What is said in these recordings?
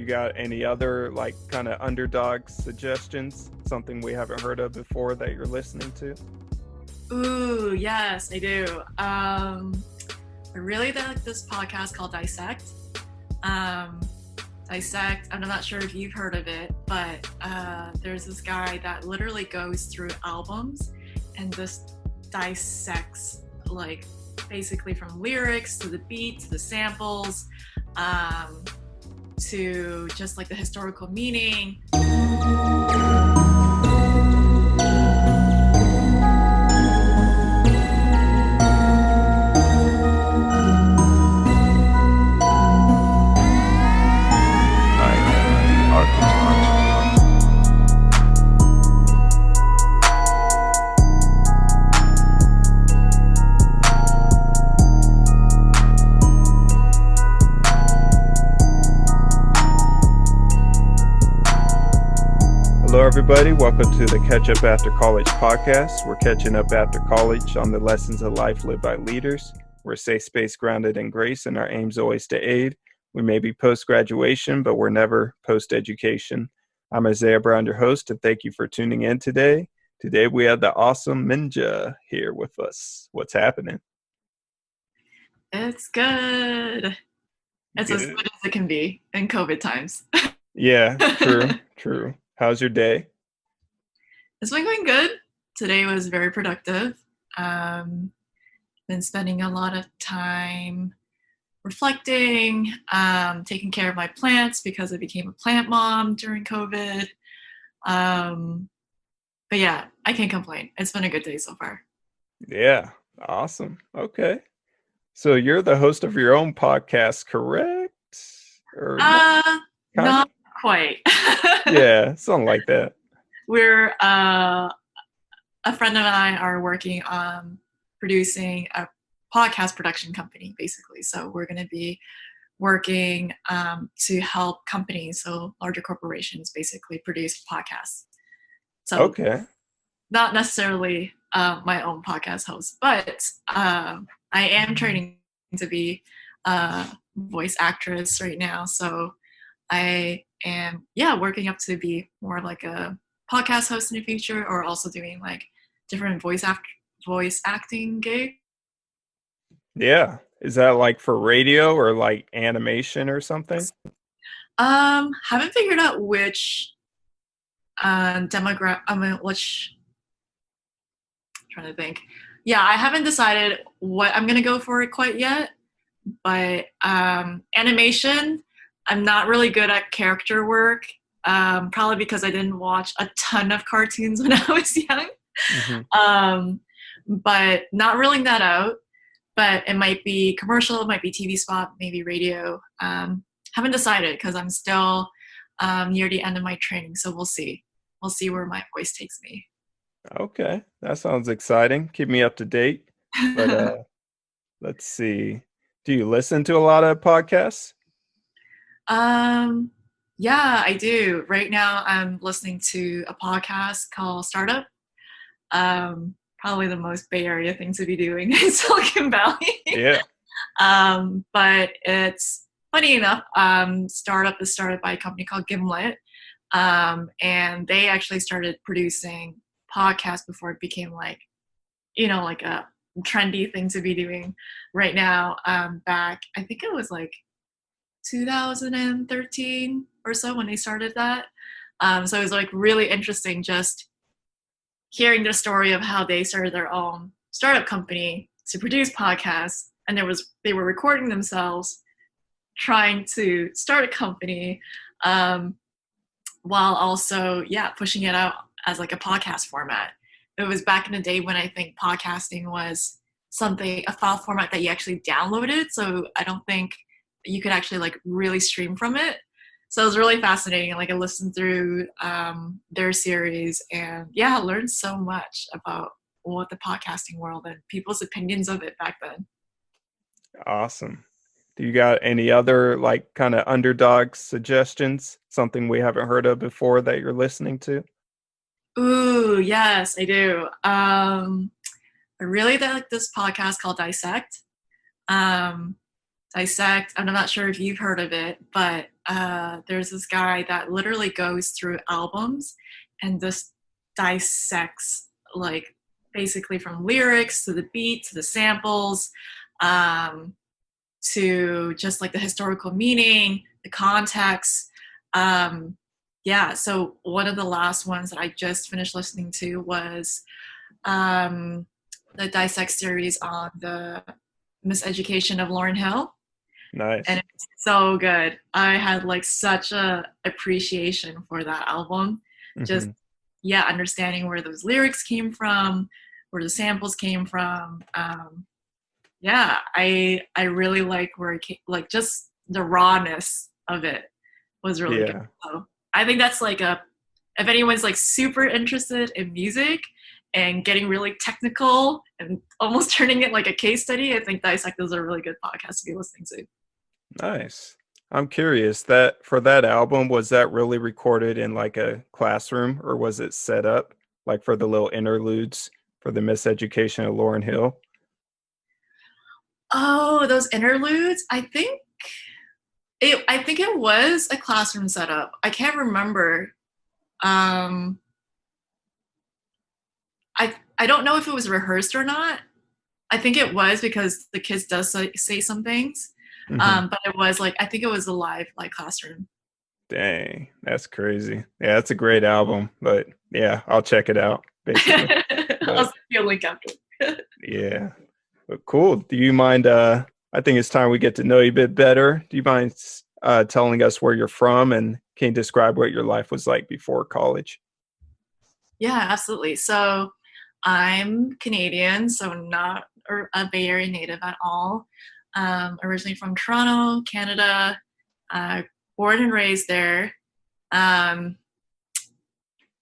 you got any other like kind of underdog suggestions? Something we haven't heard of before that you're listening to? Ooh, yes, I do. I really like this podcast called Dissect. Dissect, I'm not sure if you've heard of it, but there's this guy that literally goes through albums and just dissects, like, basically from lyrics to the beat to the samples, to just like the historical meaning. Hello, everybody. Welcome to the Catch Up After College podcast. We're catching up after college on the lessons of life lived by leaders. We're a safe space grounded in grace, and our aim's always to aid. We may be post-graduation, but we're never post-education. I'm Isaiah Brown, your host, and thank you for tuning in today. Today, we have the awesome Minja here with us. What's happening? It's good. It's as good as it can be in COVID times. Yeah, true. How's your day? It's been going good. Today was very productive. Been spending a lot of time reflecting, taking care of my plants because I became a plant mom during COVID. But yeah, I can't complain. It's been a good day so far. Yeah, awesome. Okay. So you're the host of your own podcast, correct? Or not quite. Yeah, something like that. We're a friend and I are working on producing a podcast production company, basically. So we're going to be working to help companies, so larger corporations, basically produce podcasts. So okay, not necessarily my own podcast host, but I am training to be a voice actress right now. So I am, working up to be more like a podcast host in the future, or also doing like different voice acting gigs. Yeah, is that like for radio or like animation or something? Haven't figured out which which. Trying to think. Yeah, I haven't decided what I'm gonna go for it quite yet. But animation, I'm not really good at character work. Probably because I didn't watch a ton of cartoons when I was young. Mm-hmm. But not ruling that out. But it might be commercial, it might be TV spot, maybe radio. Haven't decided because I'm still near the end of my training. So we'll see. We'll see where my voice takes me. Okay, that sounds exciting. Keep me up to date. But let's see. Do you listen to a lot of podcasts? Yeah, I do. Right now, I'm listening to a podcast called Startup. Probably the most Bay Area thing to be doing in Silicon Valley. Yeah. But it's funny enough. Startup is started by a company called Gimlet, and they actually started producing podcasts before it became like a trendy thing to be doing right now. Back, I think it was like 2013 or so when they started that. So it was like really interesting just hearing the story of how they started their own startup company to produce podcasts, and they were recording themselves trying to start a company, while also pushing it out as like a podcast format. It was back in the day when I think podcasting was a file format that you actually downloaded. So I don't think you could actually like really stream from it. So it was really fascinating. Like I listened through their series and learned so much about what the podcasting world and people's opinions of it back then. Awesome. Do you got any other like kind of underdog suggestions? Something we haven't heard of before that you're listening to? Ooh, yes, I do. I really like this podcast called Dissect. Dissect, I'm not sure if you've heard of it, but there's this guy that literally goes through albums and just dissects, like, basically from lyrics to the beat to the samples, um, to just like the historical meaning, the context. Um, yeah, so one of the last ones that I just finished listening to was um, the Dissect series on the Miseducation of Lauryn Hill, and Nice. it's so good. I had like such a appreciation for that album. Just, Hmm. yeah, understanding where those lyrics came from, where the samples came from. Yeah, I really like where it came, like just the rawness of it was really good. Yeah. So I think that's like a, if anyone's like super interested in music and getting really technical and almost turning it like a case study, I think Dissect is a really good podcast to be listening to. Nice. I'm curious that for that album, was that really recorded in like a classroom or was it set up like for the little interludes for the Miseducation of Lauryn Hill? Oh, those interludes. I think it was a classroom setup. I can't remember. Um, I don't know if it was rehearsed or not. I think it was because the kids does say some things. Hmm. But it was like, I think it was a live like classroom. Dang, that's crazy. Yeah, that's a great album, but yeah, I'll check it out basically. I'll But send you a link after. yeah, but cool. Do you mind? I think it's time we get to know you a bit better. Do you mind telling us where you're from and can you describe what your life was like before college? Yeah, absolutely. So I'm Canadian, so not a Bay Area native at all. Originally from Toronto, Canada, uh, born and raised there. Um,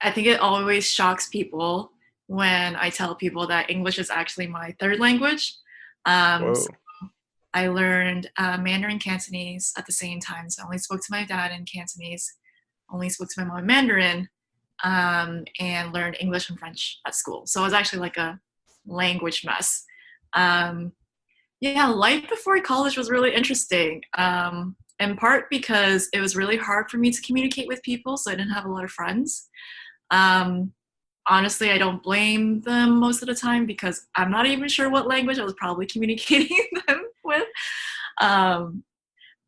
I think it always shocks people when I tell people that English is actually my third language. So Whoa. I learned Mandarin Cantonese at the same time. So I only spoke to my dad in Cantonese, only spoke to my mom in Mandarin, and learned English and French at school. So it was actually like a language mess. Um, yeah, life before college was really interesting. In part because it was really hard for me to communicate with people, so I didn't have a lot of friends. Um, Honestly, I don't blame them most of the time because I'm not even sure what language I was probably communicating them with. Um,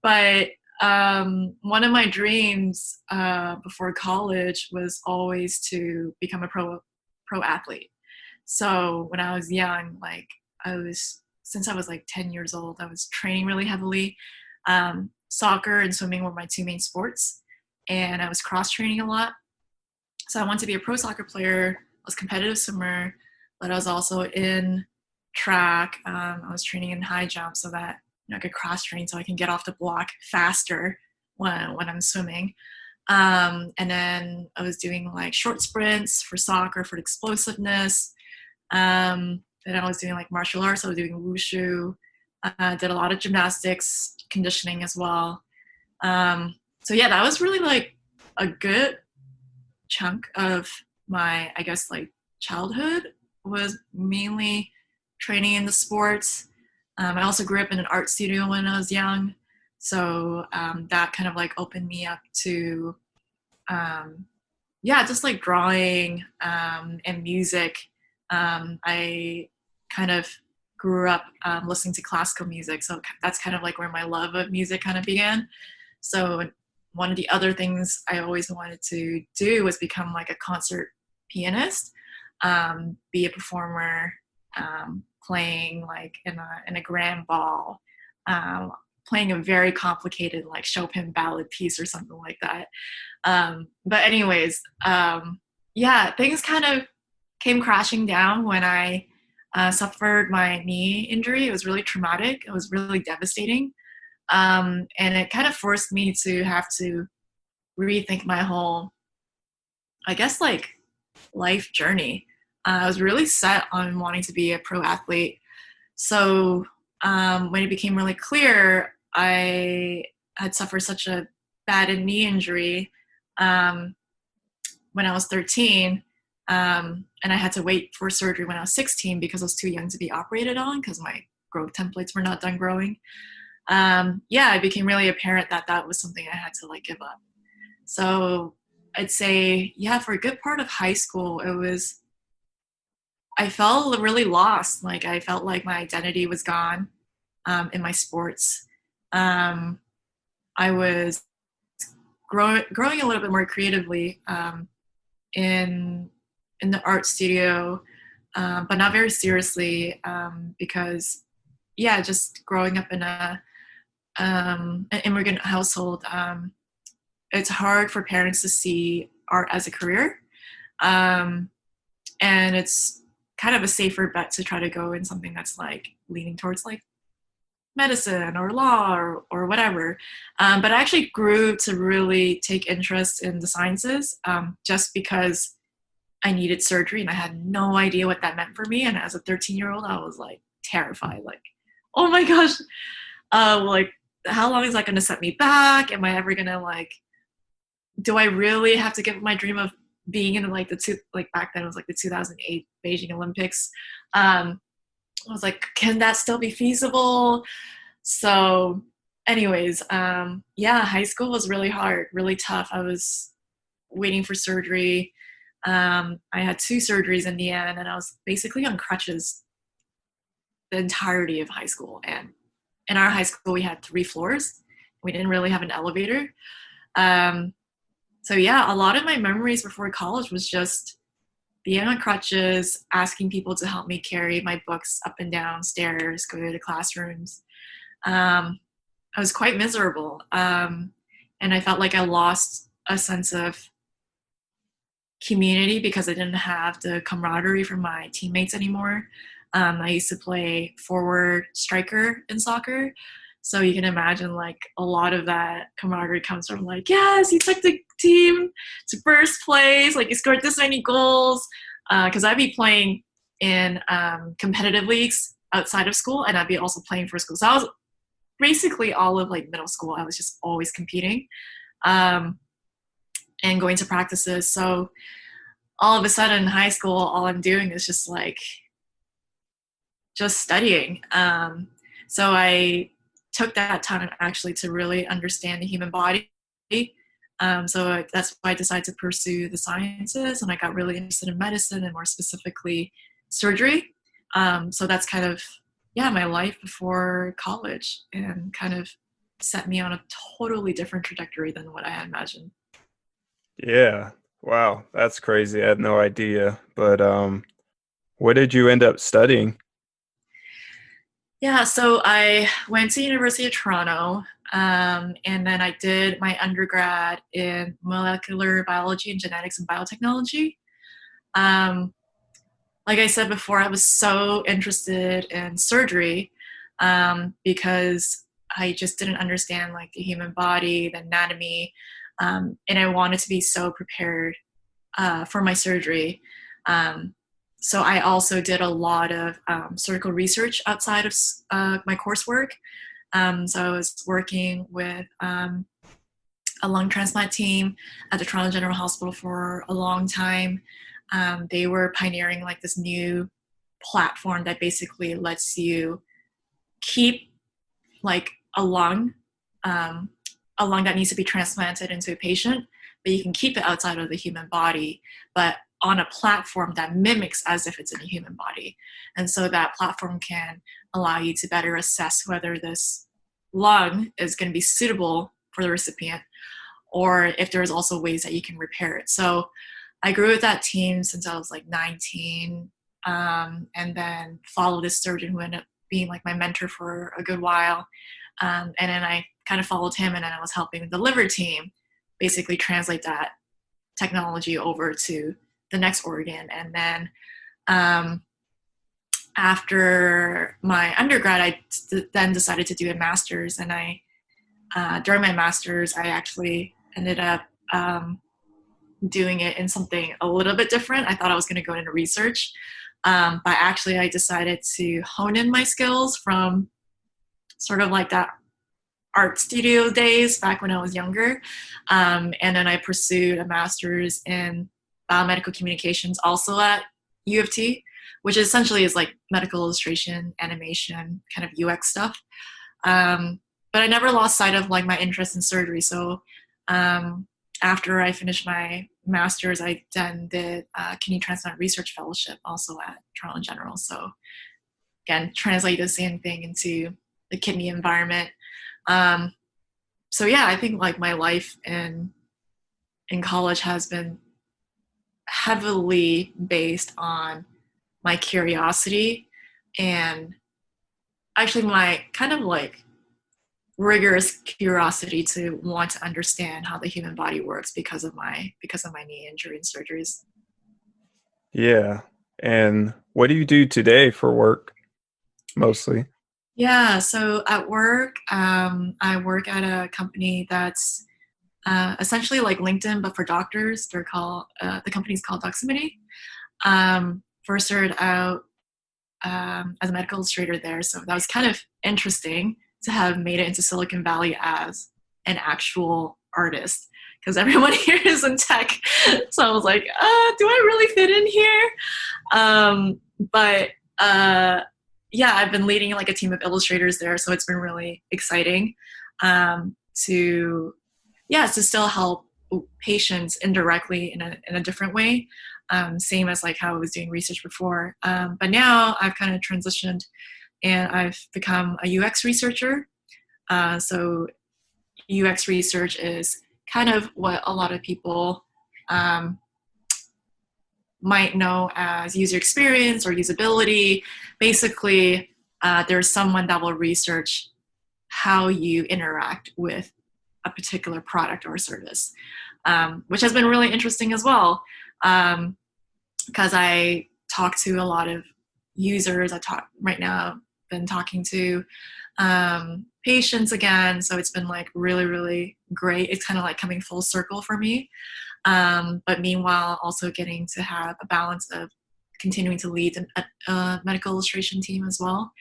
but one of my dreams before college was always to become a pro athlete. So when I was young, like since I was like 10 years old, I was training really heavily. Soccer and swimming were my two main sports, and I was cross training a lot. So I wanted to be a pro soccer player. I was a competitive swimmer, but I was also in track. I was training in high jump so that I could cross train so I can get off the block faster when I'm swimming. And then I was doing like short sprints for soccer for explosiveness. Then I was doing like martial arts. I was doing wushu. Did a lot of gymnastics, conditioning as well. So yeah, that was really like a good chunk of my, I guess, like childhood was mainly training in the sports. I also grew up in an art studio when I was young, so that kind of like opened me up to, um, yeah, just like drawing and music. I kind of grew up listening to classical music, so that's kind of like where my love of music kind of began. So one of the other things I always wanted to do was become like a concert pianist, be a performer, playing like in a grand ball, um, playing a very complicated like Chopin ballad piece or something like that. But anyways, yeah, things kind of came crashing down when I suffered my knee injury. It was really traumatic. It was really devastating. And it kind of forced me to have to rethink my whole, I guess, like life journey. I was really set on wanting to be a pro athlete. So when it became really clear, I had suffered such a bad knee injury um, when I was 13. And I had to wait for surgery when I was 16 because I was too young to be operated on because my growth templates were not done growing. yeah, it became really apparent that that was something I had to like give up. So I'd say, yeah, for a good part of high school, I felt really lost. Like I felt like my identity was gone in my sports. Um, I was growing a little bit more creatively in the art studio, but not very seriously because, yeah, just growing up in an immigrant household, it's hard for parents to see art as a career. Um, and it's kind of a safer bet to try to go in something that's like leaning towards like medicine or law or whatever. But I actually grew to really take interest in the sciences just because I needed surgery and I had no idea what that meant for me. And as a 13-year-old, I was like terrified, like, oh my gosh, like, how long is that going to set me back? Am I ever going to like, do I really have to give up my dream of being in like like back then it was like the 2008 Beijing Olympics? I was like, can that still be feasible? So, anyways, yeah, high school was really hard, really tough. I was waiting for surgery. I had 2 surgeries in the end, and I was basically on crutches the entirety of high school. And in our high school, we had 3 floors. We didn't really have an elevator. Um, so yeah, a lot of my memories before college was just being on crutches, asking people to help me carry my books up and down stairs, go to classrooms. I was quite miserable. And I felt like I lost a sense of community because I didn't have the camaraderie from my teammates anymore. I used to play forward striker in soccer. So you can imagine like a lot of that camaraderie comes from like, yes, you took the team to first place, like you scored this many goals. Because I'd be playing in competitive leagues outside of school and I'd be also playing for school. So I was basically all of like middle school, I was just always competing and going to practices. So all of a sudden in high school, all I'm doing is just like just studying. So I took that time actually to really understand the human body. So that's why I decided to pursue the sciences, and I got really interested in medicine and more specifically surgery. So that's kind of, yeah, my life before college and kind of set me on a totally different trajectory than what I had imagined. Yeah. Wow, that's crazy. I had no idea. But what did you end up studying? Yeah, so I went to University of Toronto, and then I did my undergrad in molecular biology and genetics and biotechnology. Um, like I said before, I was so interested in surgery because I just didn't understand like the human body, the anatomy, and I wanted to be so prepared for my surgery. Um, so I also did a lot of surgical research outside of my coursework. So I was working with a lung transplant team at the Toronto General Hospital for a long time. They were pioneering like this new platform that basically lets you keep like um, a lung that needs to be transplanted into a patient, but you can keep it outside of the human body, but on a platform that mimics as if it's in a human body. And so that platform can allow you to better assess whether this lung is going to be suitable for the recipient or if there's also ways that you can repair it. So I grew with that team since I was like 19, and then followed this surgeon who ended up being like my mentor for a good while. And then I kind of followed him, and then I was helping the liver team basically translate that technology over to the next organ. And then after my undergrad, I then decided to do a master's. And during my master's, I actually ended up doing it in something a little bit different. I thought I was going to go into research, but actually I decided to hone in my skills from sort of like that art studio days back when I was younger. And then I pursued a master's in biomedical communications also at U of T, which essentially is like medical illustration, animation, kind of UX stuff. but I never lost sight of like my interest in surgery. So after I finished my master's, I then did a kidney transplant research fellowship also at Toronto General. So again, translate the same thing into the kidney environment. So yeah, I think like my life in college has been heavily based on my curiosity and actually my kind of like rigorous curiosity to want to understand how the human body works because of my knee injury and surgeries. Yeah. And what do you do today for work mostly? Yeah, so at work, I work at a company that's essentially like LinkedIn, but for doctors. They're called the company's called Doximity. First started out as a medical illustrator there, so that was kind of interesting to have made it into Silicon Valley as an actual artist because everyone here is in tech. So I was like, do I really fit in here? But yeah, I've been leading like a team of illustrators there, so it's been really exciting to to still help patients indirectly in a different way, same as like how I was doing research before. But now I've kind of transitioned and I've become a UX researcher. So UX research is kind of what a lot of people might know as user experience or usability. Basically, there's someone that will research how you interact with a particular product or service, which has been really interesting as well. Because I talk to a lot of users. Right now, been talking to patients again. So it's been like really, really great. It's kind of like coming full circle for me. But meanwhile, also getting to have a balance of continuing to lead a medical illustration team as well.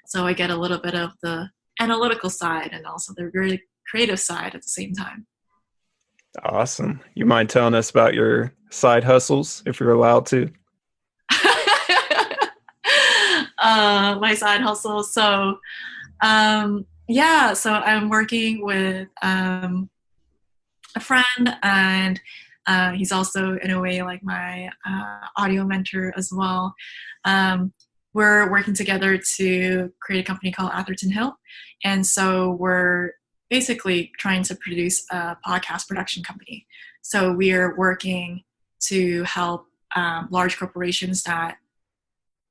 So I get a little bit of the analytical side and also the really creative side at the same time. Awesome. You mind telling us about your side hustles if you're allowed to? My side hustle. So, so I'm working with a friend, and he's also, in a way, like my audio mentor as well. We're working together to create a company called Atherton Hill. And so we're basically trying to produce a podcast production company. So we're working to help large corporations that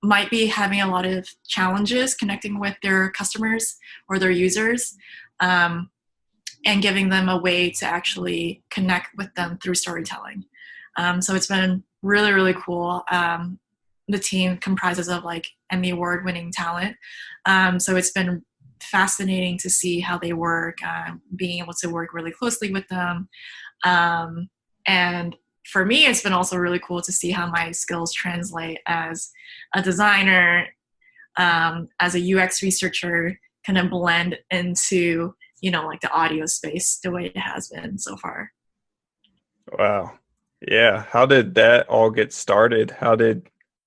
might be having a lot of challenges connecting with their customers or their users, and giving them a way to actually connect with them through storytelling. So it's been really, really cool. The team comprises of like Emmy award-winning talent. So it's been fascinating to see how they work, being able to work really closely with them. And for me, it's been also really cool to see how my skills translate as a designer, as a UX researcher, kind of blend into, like the audio space the way it has been so far. Wow. Yeah. How did that all get started?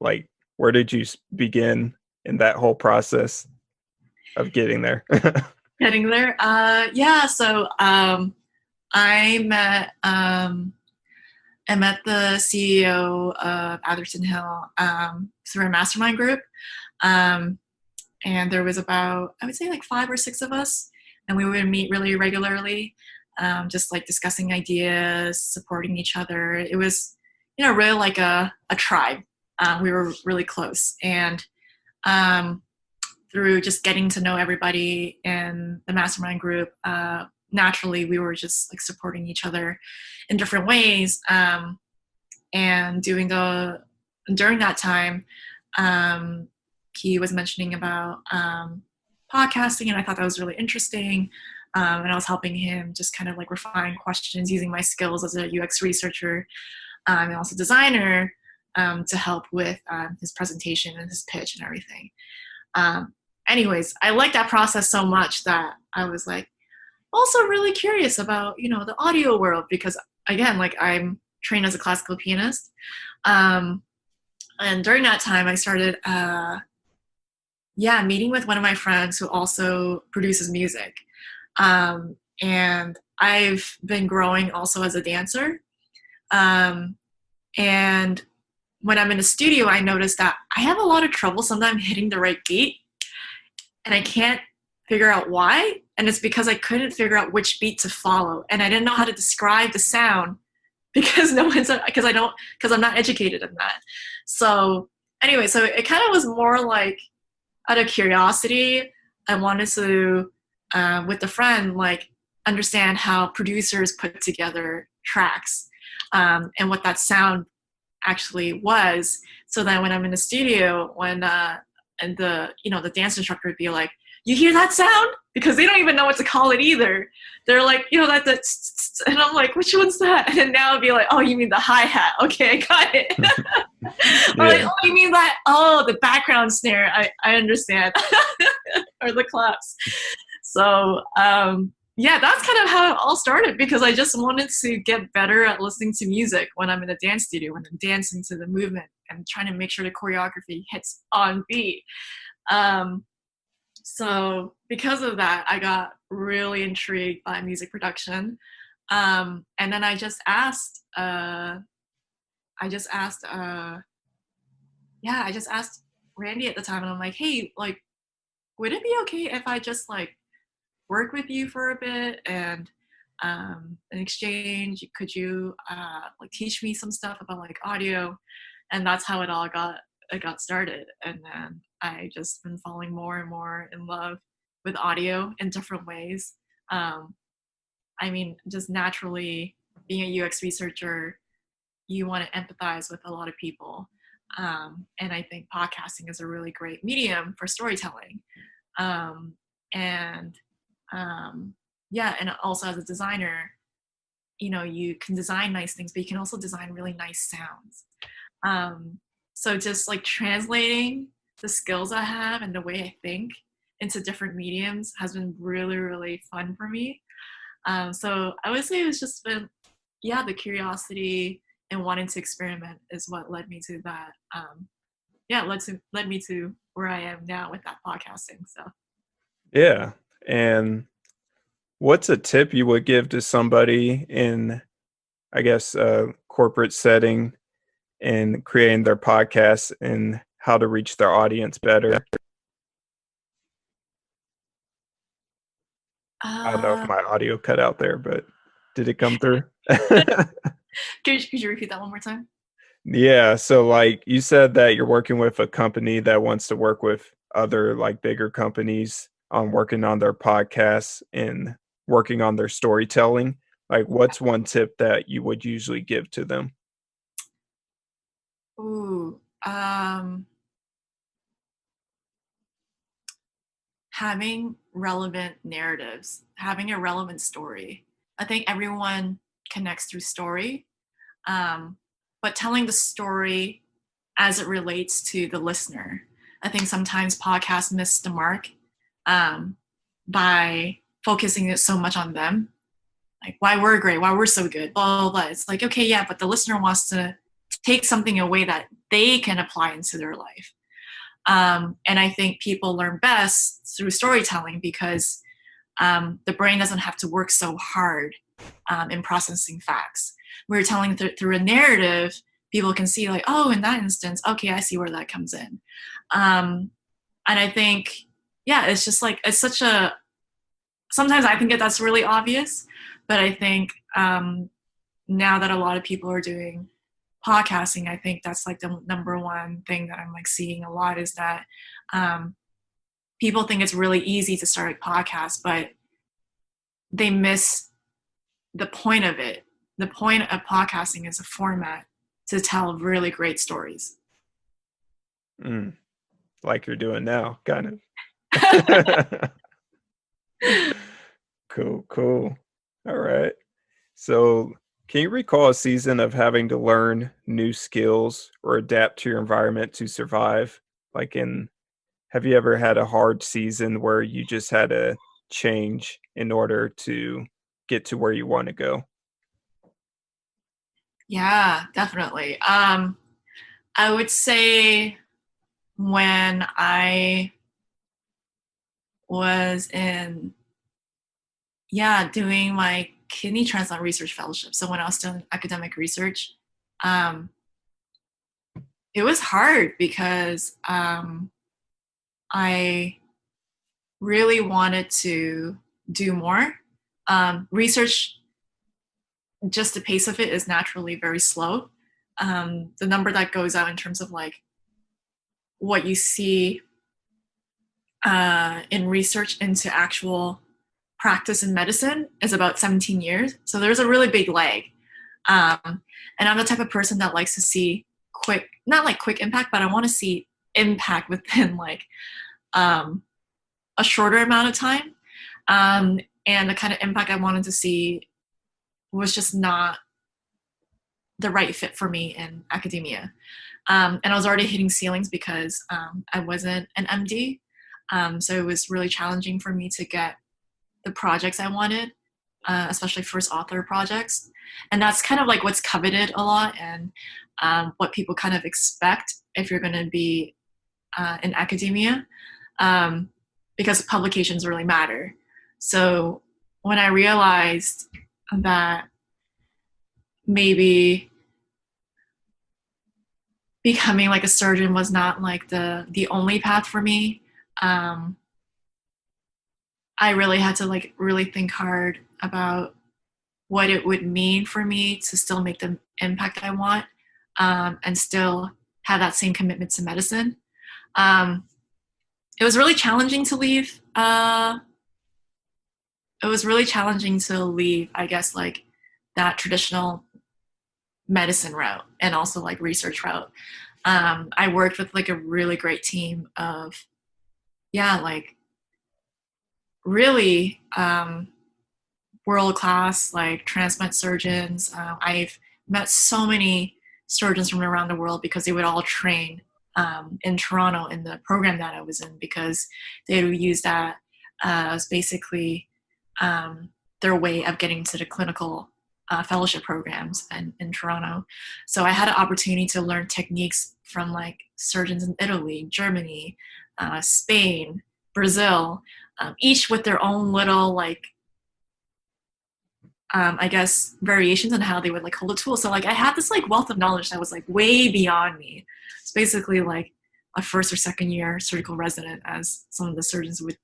Like, where did you begin in that whole process of getting there? Getting there. So I met the CEO of Atherton Hill through a mastermind group. And there was about, I would say like 5 or 6 of us, and we would meet really regularly, just like discussing ideas, supporting each other. It was, really like a tribe. We were really close. And through just getting to know everybody in the mastermind group, naturally we were just like supporting each other in different ways. And during that time, he was mentioning about podcasting, and I thought that was really interesting. And I was helping him just kind of like refine questions using my skills as a UX researcher, and also designer, to help with his presentation and his pitch and everything. Anyways, I liked that process so much that I was like also really curious about, the audio world, because again, like I'm trained as a classical pianist. And during that time I started, meeting with one of my friends who also produces music. And I've been growing also as a dancer. Um, and when I'm in a studio, I notice that I have a lot of trouble sometimes hitting the right beat, and I can't figure out why. And it's because I couldn't figure out which beat to follow, and I didn't know how to describe the sound because because I'm not educated in that. So anyway, so it kind of was more like out of curiosity. I wanted to, with a friend, like understand how producers put together tracks, and what that sound actually was. So that when I'm in the studio, when and the dance instructor would be like, "You hear that sound?" Because they don't even know what to call it either. They're like, that's, and I'm like, which one's that? And then now it'd be like, oh, you mean the hi hat? Okay, I got it. Or like, Yeah. oh, you mean that? Oh, the background snare. I understand. Or the claps. So yeah, that's kind of how it all started, because I just wanted to get better at listening to music when I'm in a dance studio, when I'm dancing to the movement and trying to make sure the choreography hits on beat. So because of that, I got really intrigued by music production. And then I just asked Randy at the time, and I'm like, hey, like, would it be okay if I just like work with you for a bit, and in exchange, could you like teach me some stuff about like audio? And that's how it got started. And then I just been falling more and more in love with audio in different ways. Um, I mean, just naturally being a UX researcher, you want to empathize with a lot of people. And I think podcasting is a really great medium for storytelling. Um, and yeah, and also as a designer, you can design nice things, but you can also design really nice sounds. Um, so just like translating the skills I have and the way I think into different mediums has been really, really fun for me. So I would say it's just been, yeah, the curiosity and wanting to experiment is what led me to that. Yeah, led me to where I am now with that podcasting. So. Yeah. And what's a tip you would give to somebody in, I guess, a corporate setting in creating their podcast and how to reach their audience better? I don't know if Uh, my audio cut out there, but did it come through? could you repeat that one more time? Yeah, so like you said that you're working with a company that wants to work with other like bigger companies on working on their podcasts and working on their storytelling. Like what's one tip that you would usually give to them? Ooh, having relevant narratives, having a relevant story. I think everyone connects through story, um, but telling the story as it relates to the listener. I think sometimes podcasts miss the mark, um, by focusing it so much on them, like why we're great, why we're so good, blah, blah, blah. It's like, okay, yeah, but the listener wants to take something away that they can apply into their life. And I think people learn best through storytelling, because the brain doesn't have to work so hard in processing facts. We're telling through a narrative, people can see like, oh, in that instance, okay, I see where that comes in. Um, and I think, yeah, it's just like, it's such a, sometimes I think that that's really obvious, but I think now that a lot of people are doing podcasting, I think that's like the number one thing that I'm like seeing a lot, is that um, people think it's really easy to start a podcast, but they miss the point of it. The point of podcasting is a format to tell really great stories. Mm, like you're doing now, kind of. Cool, cool. All right. So, can you recall a season of having to learn new skills or adapt to your environment to survive? Like in, have you ever had a hard season where you just had to change in order to get to where you want to go? Yeah, definitely. I would say when I was in yeah, doing my kidney transplant research fellowship. So when I was doing academic research, um, it was hard because I really wanted to do more. Research, just the pace of it is naturally very slow. The number that goes out in terms of like what you see in research into actual practice in medicine is about 17 years. So there's a really big lag. And I'm the type of person that likes to see quick, not like quick impact, but I want to see impact within like um, a shorter amount of time. And the kind of impact I wanted to see was just not the right fit for me in academia. And I was already hitting ceilings because I wasn't an MD. So it was really challenging for me to get the projects I wanted, especially first author projects. And that's kind of like what's coveted a lot and what people kind of expect if you're going to be in academia, because publications really matter. So when I realized that maybe becoming like a surgeon was not like the only path for me, um, I really had to like really think hard about what it would mean for me to still make the impact I want, and still have that same commitment to medicine. Um, it was really challenging to leave. It was really challenging to leave, I guess, like that traditional medicine route and also like research route. I worked with like a really great team of, yeah, like really world class like transplant surgeons. I've met so many surgeons from around the world because they would all train in Toronto in the program that I was in, because they would use that as basically their way of getting to the clinical fellowship programs in Toronto. So I had an opportunity to learn techniques from like surgeons in Italy, Germany, Spain, Brazil, each with their own little like I guess variations on how they would like hold a tool. So like I had this like wealth of knowledge that was like way beyond me. It's basically like a first or second year surgical resident, as some of the surgeons would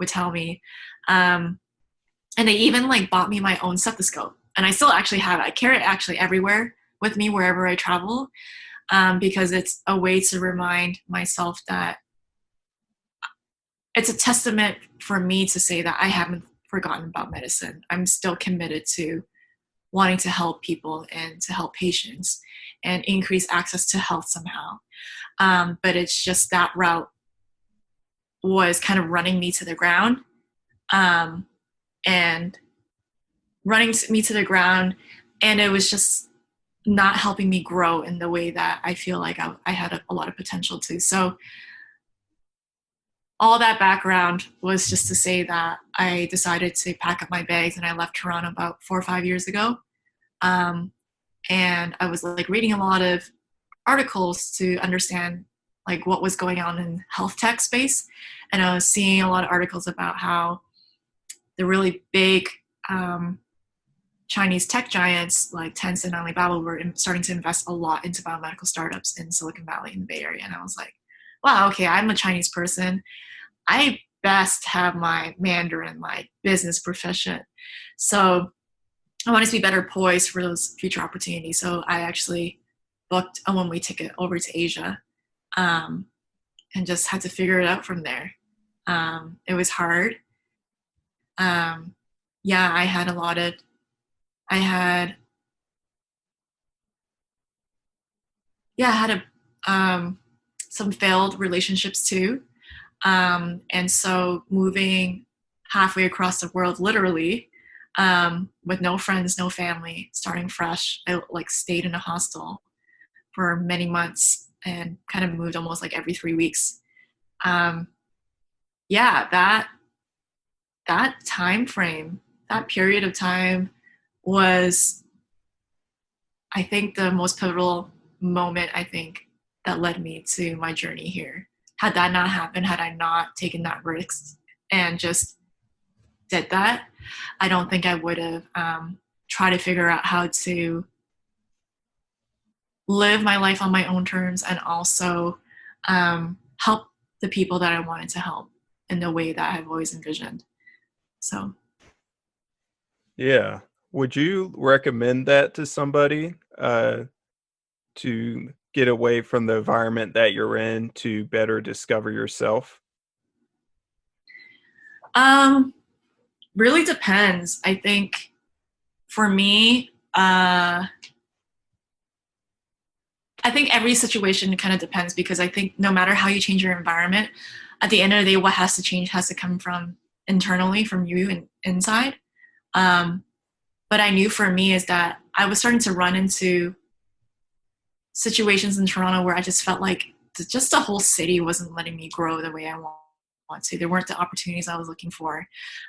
tell me. And they even like bought me my own stethoscope, and I still actually have it. I carry it actually everywhere with me wherever I travel, because it's a way to remind myself that it's a testament for me to say that I haven't forgotten about medicine. I'm still committed to wanting to help people and to help patients and increase access to health somehow. But it's just that route was kind of running me to the ground, and running me to the ground. And it was just not helping me grow in the way that I feel like I had a lot of potential to. So all that background was just to say that I decided to pack up my bags and I left Toronto about 4 or 5 years ago. Um, and I was like reading a lot of articles to understand like what was going on in health tech space. And I was seeing a lot of articles about how the really big Chinese tech giants like Tencent and Alibaba were starting to invest a lot into biomedical startups in Silicon Valley in the Bay Area. And I was like, wow, okay, I'm a Chinese person. I best have my Mandarin, my business proficient. So I wanted to be better poised for those future opportunities. So I actually booked a one-way ticket over to Asia, and just had to figure it out from there. It was hard. Yeah, I had, yeah, I had some failed relationships too. And so moving halfway across the world, literally, with no friends, no family, starting fresh, I like stayed in a hostel for many months and kind of moved almost like every 3 weeks. Um, yeah, that time frame, that period of time was, I think, the most pivotal moment, I think, that led me to my journey here. Had that not happened, had I not taken that risk and just did that, I don't think I would have tried to figure out how to live my life on my own terms and also help the people that I wanted to help in the way that I've always envisioned. So, Yeah. Would you recommend that to somebody to get away from the environment that you're in to better discover yourself? um, really depends. I think for me, I think every situation kind of depends because I think no matter how you change your environment, at the end of the day, what has to change has to come from internally, from you and inside. Um, but I knew for me is that I was starting to run into situations in Toronto where I just felt like just the whole city wasn't letting me grow the way I want to. There weren't the opportunities I was looking for.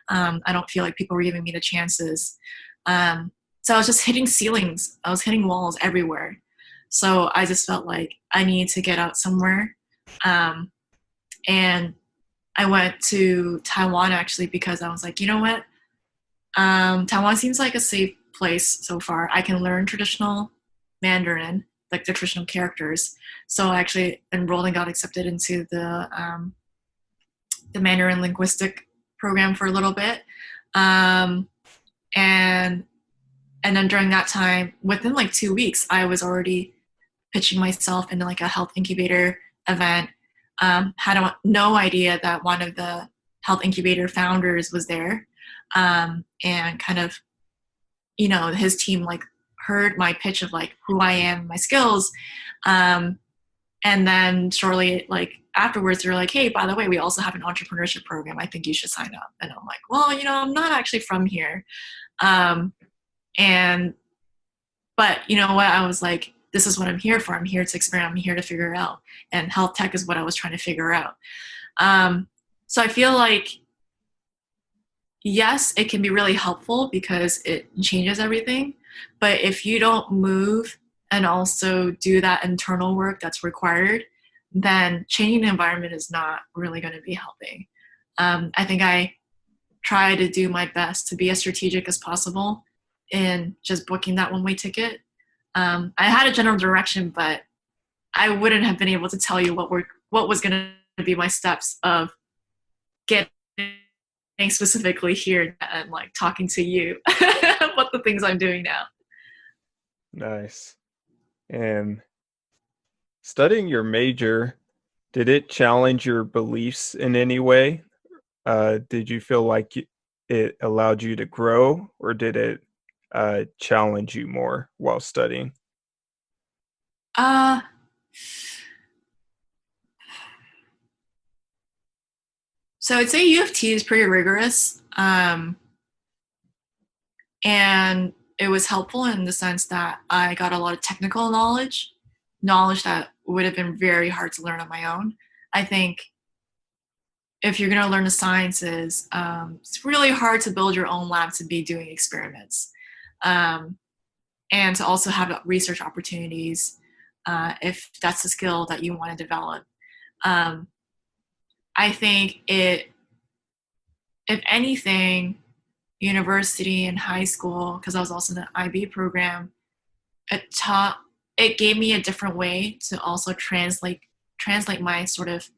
I don't feel like people were giving me the chances. So I was just hitting ceilings. I was hitting walls everywhere. So I just felt like I needed to get out somewhere. And I went to Taiwan actually because I was like, you know what? Taiwan seems like a safe place so far. I can learn traditional Mandarin, like the traditional characters. So I actually enrolled and got accepted into the Mandarin linguistic program for a little bit. Um, and and then during that time, within like 2 weeks, I was already pitching myself into like a health incubator event. Had no idea that one of the health incubator founders was there, and kind of, his team like heard my pitch of like who I am, my skills, um, and then shortly like afterwards they're like, hey, by the way, we also have an entrepreneurship program. I think you should sign up. And I'm like, well, I'm not actually from here, um, and but you know what? I was like, this is what I'm here for. I'm here to experiment. I'm here to figure it out. And health tech is what I was trying to figure out. So I feel like, yes, it can be really helpful because it changes everything. But if you don't move and also do that internal work that's required, then changing the environment is not really going to be helping. I think I try to do my best to be as strategic as possible in just booking that one-way ticket. I had a general direction, but I wouldn't have been able to tell you what was going to be my steps of getting specifically here and like talking to you what the things I'm doing now. Nice. And studying your major, did it challenge your beliefs in any way? Did you feel like it allowed you to grow, or did it challenge you more while studying? Uh, so I'd say U of T is pretty rigorous, and it was helpful in the sense that I got a lot of technical knowledge that would have been very hard to learn on my own. I think if you're going to learn the sciences, it's really hard to build your own lab to be doing experiments, um, and to also have research opportunities if that's a skill that you want to develop. Um, I think if anything, university and high school, because I was also in the IB program, it gave me a different way to also translate my sort of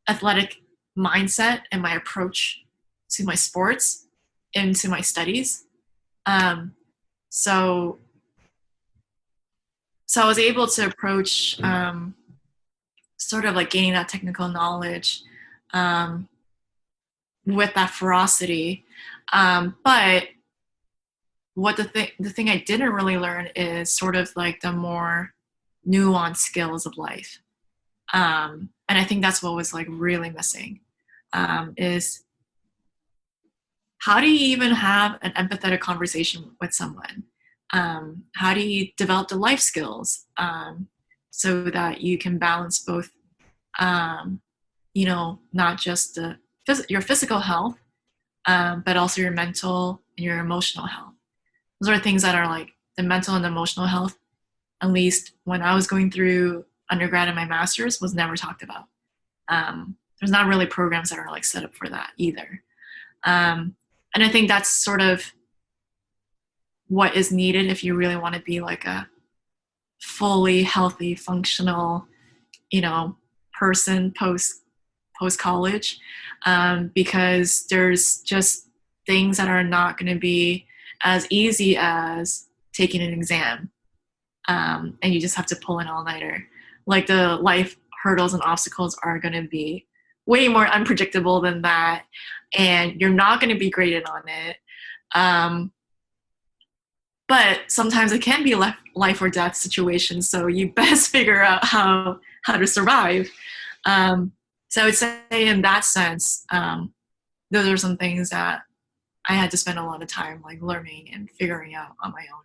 athletic mindset and my approach to my sports into my studies. Um, so so I was able to approach sort of like gaining that technical knowledge um, with that ferocity. But the thing I didn't really learn is sort of like the more nuanced skills of life. And I think that's what was like really missing, is how do you even have an empathetic conversation with someone? How do you develop the life skills so that you can balance both, um, not just your physical health, but also your mental and your emotional health. Those are things that are like the mental and emotional health, at least when I was going through undergrad and my master's, was never talked about. There's not really programs that are like set up for that either. Um, And I think that's sort of what is needed if you really want to be like a fully healthy, functional, you know, person post college, because there's just things that are not going to be as easy as taking an exam, and you just have to pull an all nighter. Like the life hurdles and obstacles are going to be way more unpredictable than that, and you're not going to be graded on it. Um, but sometimes it can be a life or death situation, so you best figure out how to survive. Um, so I would say, in that sense, those are some things that I had to spend a lot of time like learning and figuring out on my own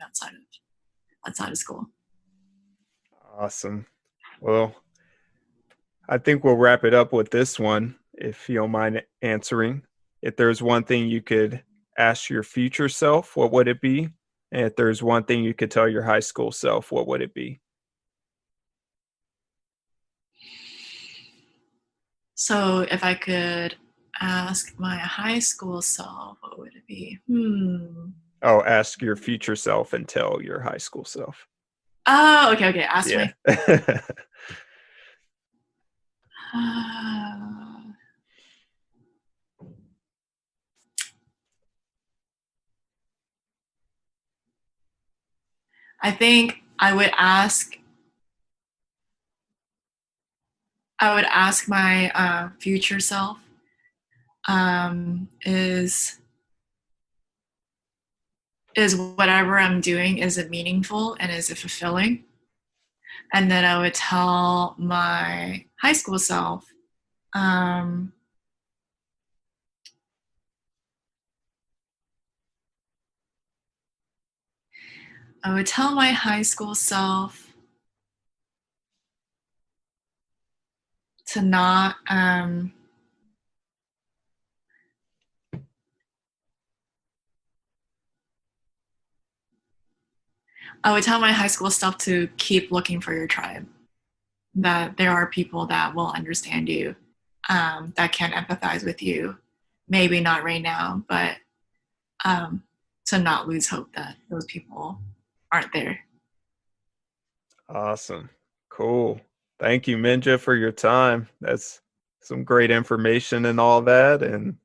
outside of school. Awesome. Well, I think we'll wrap it up with this one, if you don't mind answering. If there's one thing you could ask your future self, what would it be? And if there's one thing you could tell your high school self, what would it be? So if I could ask my high school self, what would it be? Oh, ask your future self and tell your high school self. Oh, okay, okay. Ask Yeah. my. Uh, I think I would ask my future self, is whatever I'm doing, is it meaningful and is it fulfilling? And then I would tell my high school self, um, I would tell my high school self to not I would tell my high school self to keep looking for your tribe, that there are people that will understand you, that can empathize with you. Maybe not right now, but um, to not lose hope that those people aren't there. Awesome. Cool. Thank you, Minja, for your time. That's some great information and all that. And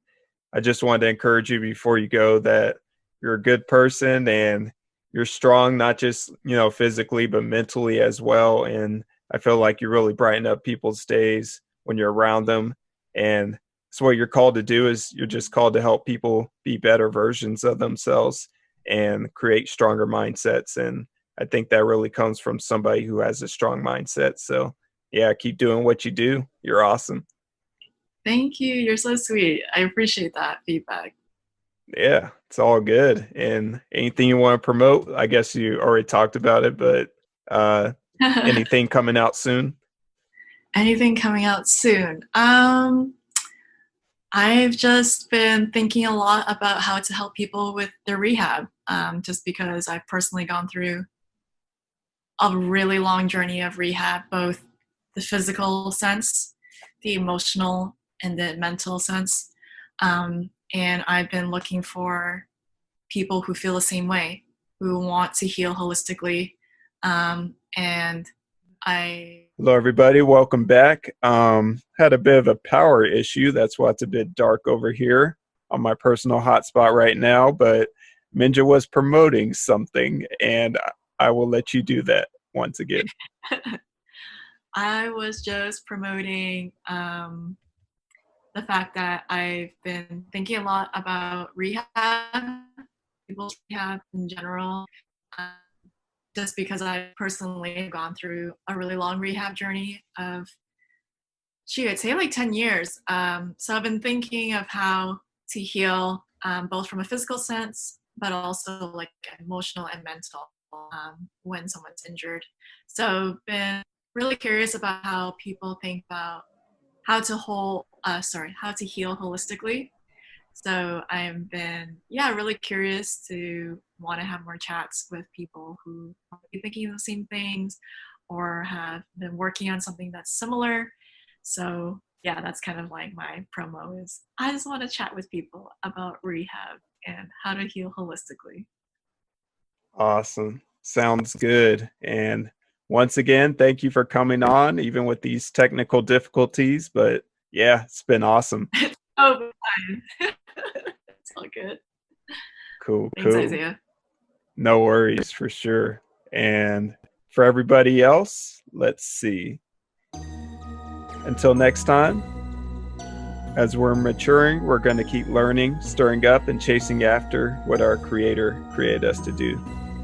I just wanted to encourage you before you go that you're a good person and you're strong, not just, physically, but mentally as well. And I feel like you really brighten up people's days when you're around them. And it's what you're called to do, is you're just called to help people be better versions of themselves and create stronger mindsets. And I think that really comes from somebody who has a strong mindset. So yeah, keep doing what you do. You're awesome. Thank you. You're so sweet. I appreciate that feedback. Yeah, it's all good. And anything you want to promote? I guess you already talked about it, but uh anything coming out soon? Anything coming out soon? I've just been thinking a lot about how to help people with their rehab, just because I've personally gone through a really long journey of rehab, both the physical sense, the emotional, and the mental sense. And I've been looking for people who feel the same way, who want to heal holistically. And I. Hello everybody, welcome back. Had a bit of a power issue. That's why it's a bit dark over here on my personal hotspot right now, but Minja was promoting something and I will let you do that once again. I was just promoting the fact that I've been thinking a lot about rehab, people's rehab in general, um, just because I personally have gone through a really long rehab journey of, I'd say like 10 years. So I've been thinking of how to heal, both from a physical sense, but also like emotional and mental, when someone's injured. So been really curious about how people think about how to heal holistically. So I've been, really curious to want to have more chats with people who might be thinking of the same things or have been working on something that's similar. So yeah, that's kind of like my promo is I just want to chat with people about rehab and how to heal holistically. Awesome. Sounds good. And once again, thank you for coming on, even with these technical difficulties. But yeah, it's been awesome. Oh, fine. It's all good. Cool. Thanks, Isaiah. No worries, for sure. And for everybody else, let's see. Until next time, as we're maturing, we're going to keep learning, stirring up, and chasing after what our Creator created us to do.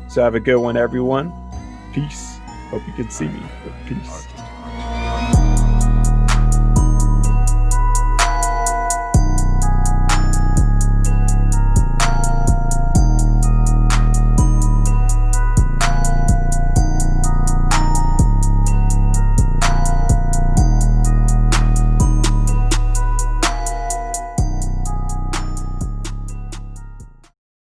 So have a good one, everyone. Peace. Hope you can see me, but peace.